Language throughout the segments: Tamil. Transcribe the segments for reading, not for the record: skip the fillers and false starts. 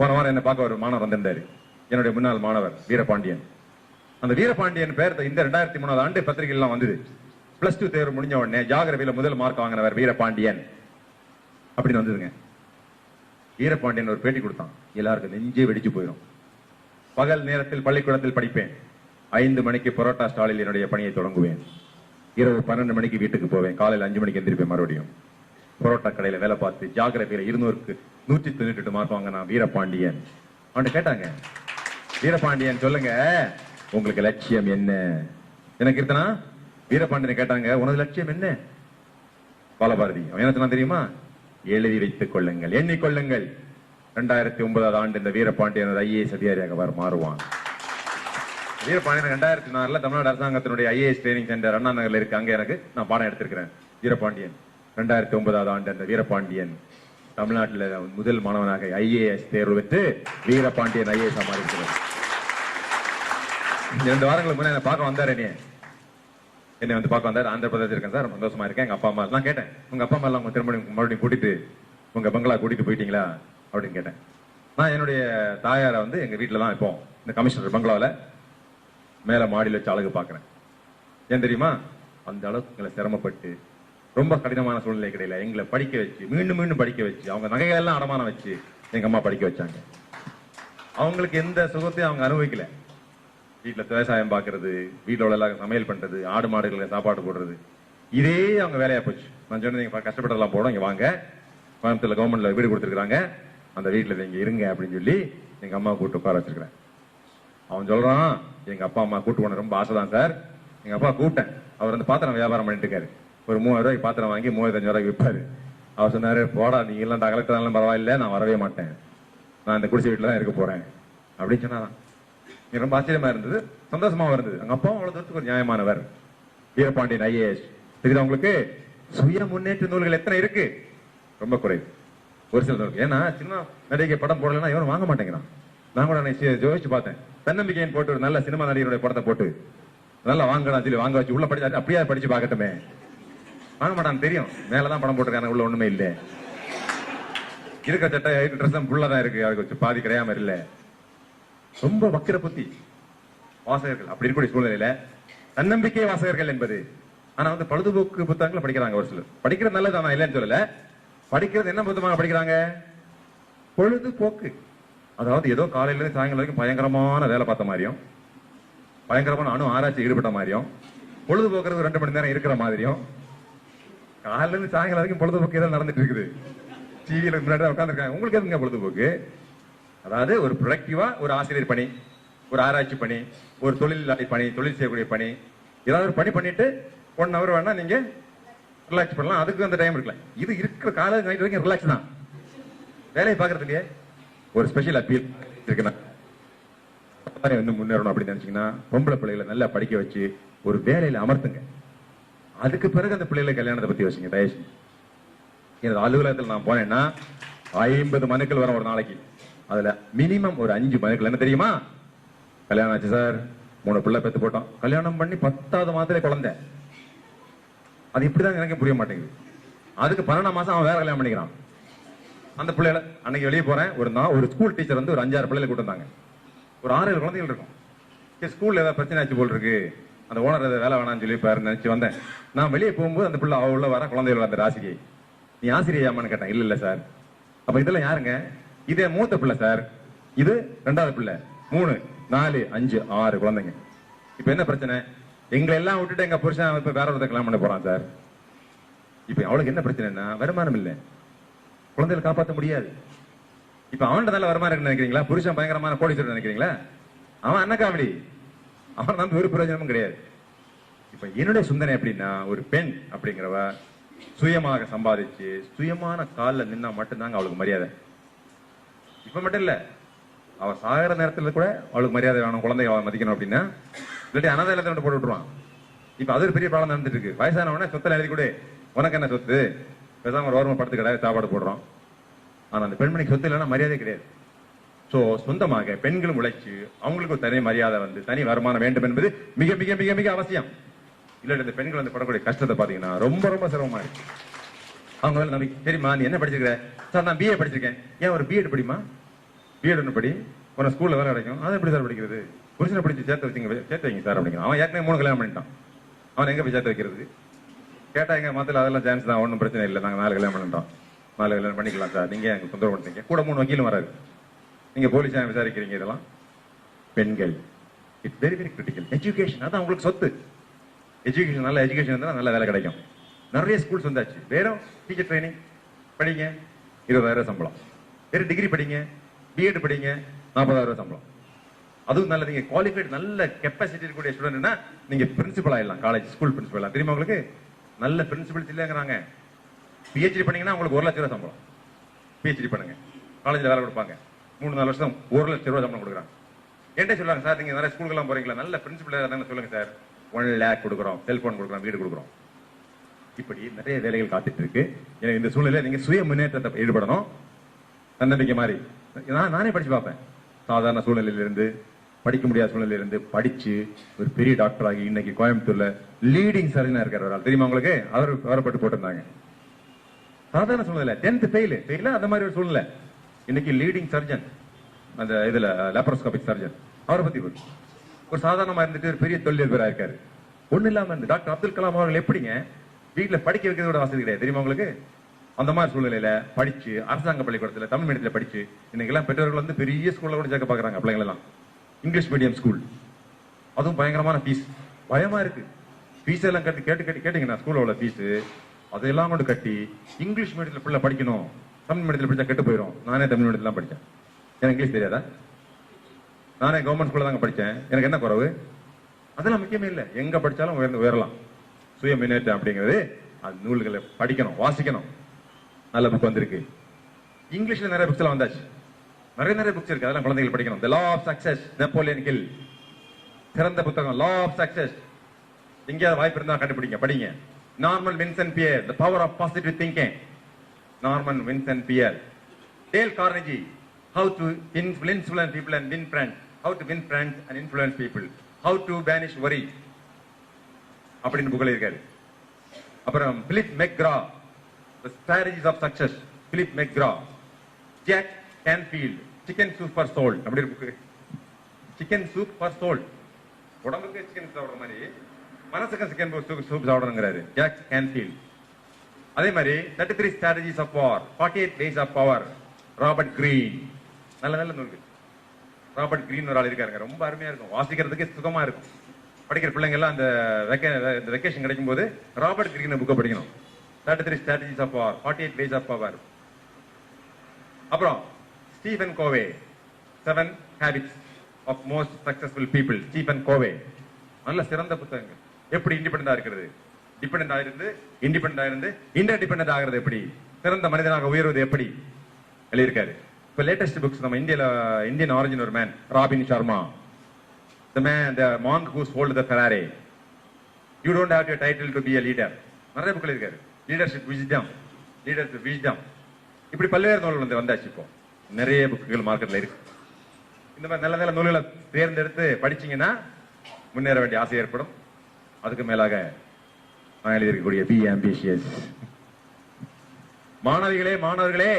போன வாரம் என்ன பார்க்க ஒரு மாணவர் வந்திருந்தாரு, என்னுடைய முன்னாள் மாணவர் வீரபாண்டியன். அந்த வீரபாண்டியன் பேர் இந்த 2003 ஆண்டு பத்திரிகைலாம் வந்தது. +2 தேர்வு முடிஞ்ச உடனே ஜியோகிராபியில முதல் மார்க் வாங்கினவர் வீரபாண்டியன் அப்படின்னு வந்ததுங்க. வீரபாண்டியன் ஒரு பேட்டி கொடுத்தான், எல்லாருக்கும் நெஞ்சே வெடிச்சு போயிடும். பகல் நேரத்தில் பள்ளிக்கூடத்தில் படிப்பேன், 5 மணிக்கு பரோட்டா ஸ்டாலில் என்னுடைய பணியை தொடங்குவேன், இரவு 12 மணிக்கு வீட்டுக்கு போவேன், காலையில் 5 மணிக்கு எந்திரிப்பேன், மறுபடியும் பரோட்டா கடையில வேலை பார்த்து ஜியோகிராபியில 200க்கு 198 மார்க் வாங்கினா வீரபாண்டியன். அவன் கேட்டாங்க, வீரபாண்டியன் சொல்லுங்க உங்களுக்கு லட்சியம் என்ன? எனக்கு இருந்தா வீரபாண்டியனை கேட்டாங்க, உனது லட்சியம் என்ன? பாலபாரதி அவன் என்ன சொன்னா தெரியுமா? எழுதி வைத்துக் கொள்ளுங்கள், எண்ணிக்கொள்ளுங்கள், 2009 ஆண்டு இந்த வீரபாண்டியன் IAS அதிகாரியாக மாறுவான். வீரபாண்டியன் 2004 தமிழ்நாடு அரசாங்கத்தினுடைய IAS ட்ரைனிங் சென்டர் அண்ணா நகர்ல இருக்கு, அங்க எனக்கு நான் பாடம் எடுத்திருக்கிறேன். வீரபாண்டியன் 2009 ஆண்டு அந்த வீரபாண்டியன் தமிழ்நாட்டில் முதல் மாணவனாக IAS தேர்வு பெற்று வீரபாண்டியன் IAS மாறி இருக்கிறார். 2 வாரங்களுக்கு முன்னாடி என்ன பார்க்க வந்தாரு, என்னை வந்து பார்க்க வந்தாரு. ஆந்திர பிரதேசம் இருக்கேன் சார், சந்தோஷமா இருக்கேன். எங்க அப்பா அம்மா நான் கேட்டேன், உங்க அப்பா அம்மா எல்லாம் உங்க மறுபடியும் கூட்டிட்டு உங்க பங்களா கூட்டிட்டு போயிட்டீங்களா அப்படின்னு கேட்டேன். நான் என்னுடைய தாயாரை வந்து எங்க வீட்டுல தான் இப்போ இந்த கமிஷனர் பங்களாவில் மேல மாடியில் வச்சு அழகு பாக்குறேன். ஏன் தெரியுமா? அந்த அளவுக்கு எங்களை சிரமப்பட்டு ரொம்ப கடினமான சூழ்நிலை கிடையில எங்களை படிக்க வச்சு மீண்டும் மீண்டும் படிக்க வச்சு அவங்க நகைகள் எல்லாம் அடமானம் வச்சு எங்க அம்மா படிக்க வச்சாங்க. அவங்களுக்கு எந்த சுகத்தையும் அவங்க அனுபவிக்கல. வீட்டுல விவசாயம் பாக்குறது, வீட்டுல உள்ள எல்லாரும் சமையல் பண்றது, ஆடு மாடுகளுக்கு சாப்பாடு போடுறது, இதே அவங்க வேலையா போச்சு. நான் சொன்னேன், நீங்க கஷ்டப்பட்டதெல்லாம் போடும், இங்க வாங்க, கோயம்புத்தூர்ல கவர்மெண்ட்ல வீடு கொடுத்துருக்காங்க, அந்த வீட்டுல இங்க இருங்க அப்படின்னு சொல்லி எங்க அம்மா கூட்டு உட்கார வச்சிருக்கிறேன். அவன் சொல்றான், எங்க அப்பா அம்மா கூட்டு போன ரொம்ப ஆசைதான் சார். எங்க அப்பா கூப்பிட்டேன், அவர் வந்து பாத்திரம் வியாபாரம் பண்ணிட்டு இருக்காரு. ஒரு 3000 ரூபாய்க்கு பாத்திரம் வாங்கி 3500 ரூபாய்க்கு விற்பாரு. அவர் சொன்னாரு, போடா நீங்க எல்லாம் கலெக்டர் பரவாயில்ல, நான் வரவே மாட்டேன், நான் இந்த குடிசை வீட்டுல தான் இருக்க போறேன் அப்படின்னு சொன்னாதான். ரொம்ப ஆச்சரியமா இருந்தது, சந்தோஷமா இருந்தது. எங்க அப்பா அவ்வளவு தூரத்துக்கு ஒரு நியாயமானவர். வீரபாண்டியன் IAS தெரியுதா உங்களுக்கு? சுய முன்னேற்ற நூல்கள் எத்தனை இருக்கு? ரொம்ப குறைவு, ஒரு சில நூல்கள். ஏன்னா சினிமா நடிகை படம் போடலன்னா இவன் வாங்க மாட்டேங்கிறான். நான் கூட யோசிச்சு பார்த்தேன், தன்னம்பிக்கைன்னு போட்டு ஒரு நல்ல சினிமா நடிகருடைய படத்தை போட்டு நல்லா வாங்கலாம் சொல்லி வாங்க வச்சு உள்ள படிச்சு அப்படியே படிச்சு பார்க்கட்டுமே, வாங்க மாட்டான். தெரியும் மேலதான் படம் போட்டிருக்காங்க, உள்ள ஒண்ணுமே இல்லை, இருக்க சட்டை ட்ரெஸ் புள்ளதான் இருக்கு, அதுக்கு வச்சு பாதி கிடையாம இல்ல. ரொம்ப வக்கிர புத்தி வாசகர்கள் அப்படி இருக்கக்கூடிய சூழ்நிலையில தன்னம்பிக்கை வாசகர்கள் என்பது. ஆனா வந்து பொழுதுபோக்கு புத்தகங்களை படிக்கிறாங்க ஒரு சிலர். படிக்கிறது நல்லது, நான் இல்லைன்னு சொல்லல. படிக்கிறது என்ன புத்தகமாக படிக்கிறாங்க? பொழுதுபோக்கு. அதாவது ஏதோ காலையில இருந்து சாயங்காலம் வரைக்கும் பயங்கரமான வேலை பார்த்த மாதிரியும், பயங்கரமான அணு ஆராய்ச்சி ஈடுபட்ட மாதிரியும், பொழுதுபோக்குறது 2 மணி நேரம் இருக்கிற மாதிரியும், காலையில இருந்து சாயங்காலம் வரைக்கும் பொழுதுபோக்கு ஏதாவது நடந்துட்டு இருக்குது. டிவியில முன்னாடி உட்காந்துருக்காங்க. உங்களுக்கு எதுங்க பொழுதுபோக்கு? அதாவது ஒரு ப்ரொடக்டிவா ஒரு ஆசிரியர் பணி, ஒரு ஆராய்ச்சி பணி, ஒரு தொழிலாளி பணி, தொழில் செய்யக்கூடிய பணி, ஏதாவது ஒரு பணி பண்ணிட்டு 1 hour வேணா நீங்க ரிலாக்ஸ் பண்ணலாம், அதுக்கு அந்த டைம் இருக்கலாம். இது இருக்கிற காலேஜ் நைட் வரைக்கும் ரிலாக்ஸ் தான். வேலையை பாக்குறது இல்லையே. ஒரு ஸ்பெஷல் அப்பீல் இருக்குன்னா வந்து முன்னேறணும் அப்படின்னு நினைச்சீங்கன்னா பொம்பளை பிள்ளைகளை நல்லா படிக்க வச்சு ஒரு வேலையில அமர்த்துங்க. அதுக்கு பிறகு அந்த பிள்ளைகளை கல்யாணத்தை பத்தி யோசிங்க தயவுசு. எனது அலுவலகத்தில் நான் போனேன்னா 50 மனுக்கள் வரும் ஒரு நாளைக்கு. அதுல மினிமம் ஒரு 5 மனுக்கள் என்ன தெரியுமா? கல்யாணம் ஆச்சு சார், 3 பிள்ளை பெத்து போட்டோம், கல்யாணம் பண்ணி 10வது மாதத்துல குழந்தை. அது இப்படிதான் எனக்கு புரிய மாட்டேங்குது. அதுக்கு 12 மாசம் அவன் வேற கல்யாணம் பண்ணிக்கிறான். அந்த பிள்ளைகளை அன்னைக்கு வெளியே போறேன், ஒரு ஸ்கூல் டீச்சர் வந்து ஒரு 5-6 பிள்ளைகளை கூட்டு வந்தாங்க. ஒரு 6-7 குழந்தைகள் இருக்கும். ஸ்கூல்ல ஏதாவது பிரச்சனை ஆச்சு போல் இருக்கு, அந்த ஓனர் வேலை வேணாம்னு சொல்லி பாரு நினைச்சு வந்தேன். நான் வெளியே போகும்போது அந்த பிள்ளை அவ உள்ள வர குழந்தைகள் அந்த ஆசிரியை, நீ ஆசிரியாமான்னு கேட்டேன். இல்ல சார். அப்ப இதெல்லாம் யாருங்க? இதே மூத்த பிள்ளை சார், இது 2வது பிள்ளை, 3, 4, 5, 6 குழந்தைங்க. இப்ப என்ன பிரச்சனை? எங்களை எல்லாம் விட்டுட்டு எங்க புருஷன் இப்ப வேற ஒருத்தர் கல்யாணம் பண்ண போறான் சார். இப்ப அவளுக்கு என்ன பிரச்சனைன்னா வருமானம் இல்ல, குழந்தைகளை காப்பாற்ற முடியாது. இப்ப அவன்கிட்ட நல்ல வருமானம் இருக்குன்னு நினைக்கிறீங்களா? புருஷன் பயங்கரமான கோடீஸ்வரர் நினைக்கிறீங்களா? அவன் அன்னக்காவடி, அவன் வந்து ஒரு பிரயோஜனமும் கிடையாது. இப்ப என்னுடைய சிந்தனை எப்படின்னா, ஒரு பெண் அப்படிங்கிறவ சுயமாக சம்பாதிச்சு சுயமான காலில் நின்னா மட்டும்தாங்க அவளுக்கு மரியாதை. இப்ப மட்டும் இல்ல, அவ சாகிற நேரத்துல கூட அவளுக்கு மரியாதை வேணும், குழந்தைய அவன் மதிக்கணும் அப்படின்னா, இல்லாட்டி அனாதை இல்லத்தை போட்டு விட்டுருவான். இப்ப அது ஒரு பெரிய ப்ராப்ளம் நடந்துட்டு இருக்கு. வயசானவன சொத்துல எழுதி கூட, உனக்கு என்ன சொத்து, பேசாம ஒரு ஓரமா படுத்து கிடையாது, சாப்பாடு போடுறோம். ஆனா அந்த பெண்மணிக்கு சொத்து இல்லைன்னா மரியாதை கிடையாது. சோ சொந்தமாக பெண்களும் உழைச்சு அவங்களுக்கு ஒரு தனி மரியாதை வந்து தனி வருமானம் வேண்டும் என்பது மிக மிக மிக மிக அவசியம். இல்ல இந்த பெண்கள் வந்து படக்கூடிய கஷ்டத்தை பாத்தீங்கன்னா ரொம்ப ரொம்ப சிரமமா இருக்கு. அவங்க நம்பிக்கை, சரிம்மா நீ என்ன படிச்சிருக்கிற? சார் நான் BA படிச்சிருக்கேன். ஏன் ஒரு B.Ed படிமா? பிஎட் ஒன்று படி, உன ஸ்கூல்ல வேலை கிடைக்கும். அதை எப்படி சார் படிக்கிறது? புருஷனை படிச்சு சேர்த்து வைங்க சார் அப்படிங்கிறான். அவன் ஏற்கனவே 3 கல்யாணம் பண்ணிட்டான். அவன் எங்க போய் சேர்த்து வைக்கிறது? கேட்டா எங்க மத்தியில் அதெல்லாம் சான்ஸ் தான், ஒன்றும் பிரச்சனை இல்லை, நாங்கள் 4 கல்யாணம் பண்ணிட்டோம், 4 கல்யாணம் பண்ணிக்கலாம் சார், நீங்க எங்க தொந்தரவு பண்ணுறீங்க. கூட 3 வக்கீலும் வராது, நீங்க போலீஸா விசாரிக்கிறீங்க. இதெல்லாம் பெண்கள், it's very very critical. Education அதான் உங்களுக்கு சொத்து. எஜுகேஷன், நல்ல எஜுகேஷன் இருந்தால் நல்ல வேலை கிடைக்கும். நிறைய ஸ்கூல்ஸ் வந்தாச்சு. வெறும் டீச்சர் ட்ரைனிங் படிங்க 20,000 சம்பளம், வேறு டிகிரி படிங்க, பிஎட் படிங்க 40,000 சம்பளம். அதுவும் நல்ல நீங்க குவாலிஃபைட் நல்ல கெப்பாசிட்டி இருக்கக்கூடிய ஸ்டூடெண்ட்னா நீங்க பிரின்சிபல் ஆயிடலாம், காலேஜ் ஸ்கூல் பிரின்சிபல் ஆகலாம். தெரியுமா உங்களுக்கு? நல்ல பிரின்சிபல்ஸ் இல்லைங்கிறாங்க. பிஹெச்டி பண்ணீங்கன்னா உங்களுக்கு 1 லட்ச ரூபா சம்பளம். பிஹெச்டி பண்ணுங்க, காலேஜ்ல வேலை கொடுப்பாங்க, 3-4 வருஷம் 1 லட்ச ரூபா சம்பளம் கொடுக்குறாங்க. என்கிட்ட சொல்லுவாங்க, சார் நீங்க நிறைய ஸ்கூலுக்கு எல்லாம் போறீங்களா, நல்ல பிரின்சிபல் இருந்தாங்க சொல்லுங்க சார், 1 லேக் கொடுக்குறோம், செல்போன் கொடுக்குறோம், வீடு கொடுக்குறோம். இப்படி நிறைய வேலைகள் காத்துட்டு இருக்கு. எனக்கு இந்த சூழ்நிலை நீங்க சுய முன்னேற்றத்தை ஈடுபடணும். தன்னம்பிக்கை மாதிரி நானே படிச்சு பார்ப்பேன். சாதாரண சூழ்நிலையிலிருந்து, படிக்க முடியாத சூழ்நிலையிலிருந்து படிச்சு ஒரு பெரிய டாக்டர் ஆகி இன்னைக்கு கோயம்புத்தூர்ல லீடிங் சர்ஜனா இருக்காரு. தெரியுமா உங்களுக்கு? அவர் வரப்பட்டு போட்டிருந்தாங்க. சாதாரண சூழ்நிலை 10th ஃபெயில் அந்த மாதிரி ஒரு சூழ்நிலை. இன்னைக்கு லீடிங் சர்ஜன், அந்த இதுல லேப்ரோஸ்கோபிக் சர்ஜன். அவரை பத்தி ஒரு சாதாரணமா இருந்துட்டு ஒரு பெரிய தொழிலதிபரா இருக்காரு. ஒண்ணு இல்லாம இருந்து டாக்டர் அப்துல் கலாம் அவர்கள் எப்படிங்க வீட்டுல படிக்க வைக்கிறதோட வசதி கிடையாது, தெரியுமா உங்களுக்கு? அந்த மாதிரி சூழ்நிலையில படிச்சு அரசாங்க பள்ளிக்கூடத்துல தமிழ் மீடியத்துல படிச்சு இன்னைக்கு எல்லாம் பெற்றோர்கள் வந்து பெரிய ஸ்கூல்ல கூட சேர்க்க பாக்குறாங்க பிள்ளைங்க எல்லாம். இங்கிலீஷ் மீடியம் ஸ்கூல், அதுவும் பயங்கரமான ஃபீஸ். பயமா இருக்கு. ஃபீஸ் எல்லாம் கேட்டீங்கன்னா ஸ்கூல்ல உள்ள ஃபீஸ் அதெல்லாம் கொண்டு கட்டி இங்கிலீஷ் மீடியத்துல பிள்ளை படிக்கணும், தமிழ் மீடியத்துல படிச்சா கெட்டு போயிடும். நானே தமிழ் மீடியத்துல படிச்சேன், எனக்கு இங்கிலீஷ் தெரியாதா? நானே கவர்மெண்ட் ஸ்கூல்ல தாங்க படிச்சேன். எனக்கு என்ன குறவு? அதெல்லாம் முக்கியமே இல்லை, எங்க படிச்சாலும் உயரலாம். சுய முன்னேற்றம் அப்படிங்கிறது அது நூல்களை படிக்கணும், வாசிக்கணும். நல்ல புக் வந்திருக்கு. இங்கிலீஷ்ல நிறைய புக்ஸ் எல்லாம் வந்தாச்சு. நிறைய புக்ஸ் இருக்கு, அதெல்லாம் குழந்தைகள் படிக்கணும். The Law of Success, Napoleon Hill. சிறந்த புத்தகம் Law of Success. எங்கேயாவது வாய்ப்பு இருந்தா கண்டுபிடிங்க, படிங்க. Norman Vincent Peale, The Power of Positive Thinking. Norman Vincent Peale. Dale Carnegie, How to Influence People and Win Friends. How to Win Friends and Influence People. How to Banish Worry. அப்படின்னு புக்ல இருக்காரு. அப்புறம் Philip McGraw, The Strategies of Success. Philip McGraw. Jack Canfield, chicken soup for soul. அப்படி இருக்கு. Chicken soup for soul. உடம்புக்கு சிக்கன் சாப்பிடுற மாதிரி மனசுக்கு சிக்கன் சூப் சாப்பிடணுங்கிறாரு ஜாக் கேன்ஃபீல்ட். அதே மாதிரி 33 Strategies of War, 48 Days of Power. Robert green. நல்ல நூல்கள். ராபர்ட் கிரீன் ஒரு ஆள் இருக்காருங்க, ரொம்ப அருமையா இருக்கும், வாசிக்கிறதுக்கு சுகமா இருக்கும். படிக்கிற பிள்ளைங்க எல்லாம் அந்த வெக்கேஷன் கிடைக்கும் போது ராபர்ட் கிரீன் புக்கை படிக்கணும். 33 Strategies of War, 48 Days of Power. அப்புறம் ஸ்டீஃபன் கோவே, 7 Habits of Most Successful People. Stephen கோவே நல்ல சிறந்த புத்தகங்கள். எப்படி இண்டிபெண்டா இருக்கிறது, டிபெண்டா இருந்து இண்டிபெண்டா இருந்து இன்டர்டிபெண்டன்ட் ஆகிறது எப்படி, சிறந்த மனிதனாக உயர்வது எப்படி எழுதியிருக்காரு. இப்ப லேட்டஸ்ட் புக்ஸ் நம்ம இந்தியன் ஆரிஜின் ஒரு man, robin Sharma. The monk who sold the Ferrari. You don't have your title to be a leader. நிறைய புக்ல இருக்காரு. Leadership wisdom. இப்படி பல்வேறு நூல்கள் வந்தாச்சு. இப்போ நிறைய புக்குகள் மார்க்கெட்ல இருக்கு. இந்த மாதிரி நல்ல நூல்களை தேர்ந்தெடுத்து படிச்சீங்கன்னா முன்னேற வேண்டிய ஆசை ஏற்படும். அதுக்கு மேலாக நான் எழுதியிருக்கக்கூடிய Be Ambitious. மாணவர்களே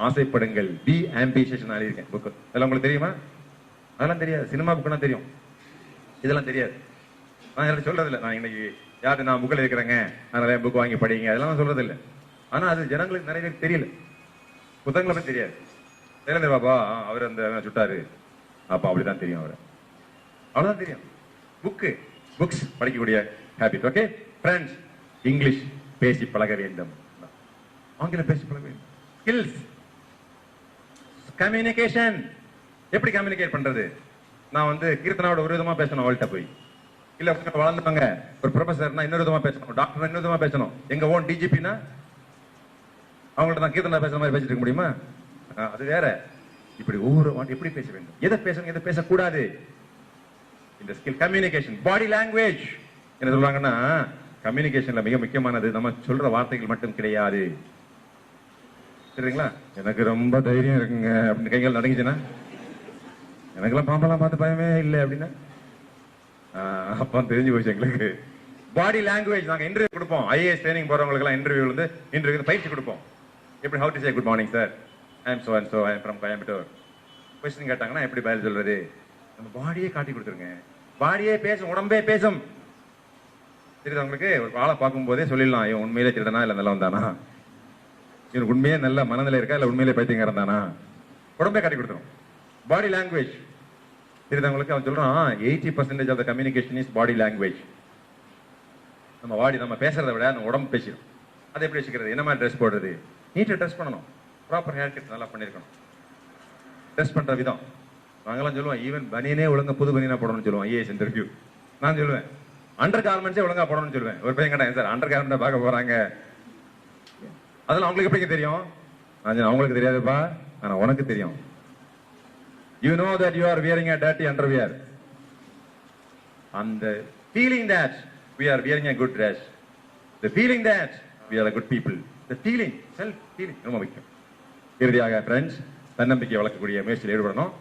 ஆசைப்படுங்கள். Be Ambitious நான் எழுதியிருக்கேன் புக். அதெல்லாம் உங்களுக்கு தெரியுமா? அதெல்லாம் தெரியாது. சினிமா புக்குன்னா தெரியும், இதெல்லாம் தெரியாது. நான் யாரும் சொல்றது இல்லை. நான் இன்னைக்கு யாரு நான் புக்கில் இருக்கிறேங்க, நான் நிறைய புக் வாங்கி படிங்க, அதெல்லாம் சொல்றது இல்லை. ஆனா அது ஜனங்களுக்கு நிறைய பேருக்கு தெரியல. புத்தகங்களை பத்தி தெரியாது. தெரியாது பாப்பா அவர் அந்த சுட்டாரு, அப்பா அப்படிதான் தெரியும் அவர், அவ்வளவுதான் தெரியும். புக்ஸ் படிக்கக்கூடிய ஹேபிட். ஓகே ஃப்ரெண்ட்ஸ், இங்கிலீஷ் பேசி பழக வேண்டும், ஆங்கிலம் பேசி பழக வேண்டும். Skills, communication. எப்படி கம்யூனிகேட் பண்றது? நான் வந்து கீர்த்தனாவோட ஒரு விதமா பேசணும் அவள்கிட்ட போய், இல்ல வளர்ந்தவங்க ஒரு ப்ரொஃபசர்னா இன்னொரு விதமா பேசணும், டாக்டர் இன்னொரு விதமா பேசணும், எங்க ஓன் டிஜிபினா அவங்கள்ட்ட நான் கீர்த்தனா பேசுற மாதிரி பேசிட்டு இருக்க முடியுமா? அது வேற. இப்படி ஒவ்வொரு எப்படி பேச வேண்டும், எதை பேசணும் எதை பேசக்கூடாது, இந்த ஸ்கில் கம்யூனிகேஷன். பாடி லாங்குவேஜ் என்ன சொல்றாங்கன்னா, கம்யூனிகேஷன்ல மிக முக்கியமானது நம்ம சொல்ற வார்த்தைகள் மட்டும் கிடையாது. சரிங்களா? எனக்கு ரொம்ப தைரியம் இருக்குங்க அப்படின்னு கைகள் நடந்துச்சுன்னா, எனக்கெல்லாம் பாம்பெல்லாம் பார்த்து பயமே இல்லை அப்படின்னா அப்ப தெரிஞ்சு போச்சு எங்களுக்கு. பாடி லாங்குவேஜ் நாங்க இன்டர்வியூ கொடுப்போம். ஐஏஎஸ் ட்ரைனிங் போறவங்களுக்கு எல்லாம் இன்டர்வியூ பயிற்சி கொடுப்போம். எப்படி, how to say good morning sir, I am so and so, I am from Coimbatore, question கேட்டாங்கன்னா எப்படி பதில் சொல்றது? நம்ம பாடியே காட்டி கொடுத்துருங்க. பாடியே பேசும், உடம்பே பேசும். தெரியுது உங்களுக்கு? ஒரு ஆளை பார்க்கும் போதே சொல்லிடலாம், இவன் உண்மையிலே திருடனா இல்ல நல்லவன் தானா, இவனுக்கு உண்மையே நல்ல மனநிலை இருக்கா இல்ல உண்மையிலே பைத்தியக்காரன் தானா, உடம்பே காட்டி கொடுத்துரும். பாடி லாங்குவேஜ் தெரியுது உங்களுக்கு? அவன் சொல்றான் 80% of the communication is body language. நம்ம பாடி நம்ம பேசுறதை விட நம்ம உடம்பு பேசிடும். அதை எப்படி வச்சுக்கிறது? என்ன மாதிரி ட்ரெஸ் போடுறது? நீட்டா ட்ரெஸ் பண்ணணும், ப்ராப்பர் ஹேர் கட் நல்லா பண்ணிருக்கணும். ட்ரெஸ் பண்ற விதம் நாங்கெல்லாம் சொல்லுவோம், ஈவன் பனியனே ஒழுங்கா புது பனியனா போடணும்னு சொல்லுவோம். ஐஏஎஸ் இன்டர்வியூ நான் சொல்லுவேன் அண்டர் கார்மெண்ட்ஸே ஒழுங்கா போடணும்னு சொல்லுவேன். ஒரு பையன் கேட்டாங்க, சார் அண்டர் கார்மெண்ட் பார்க்க போறாங்க, அதெல்லாம் அவங்களுக்கு எப்படி தெரியும்? அவங்களுக்கு தெரியாதுப்பா, ஆனா உனக்கு தெரியும். You know that you are wearing a dirty underwear. And the feeling that we are wearing a good dress, the feeling that we are a good people, the feeling, self feeling ரொம்ப முக்கியம். இறுதியாக ஃப்ரெண்ட்ஸ், தன்னம்பிக்கை வளர்க்கக்கூடிய முயற்சியில் ஈடுபடணும்.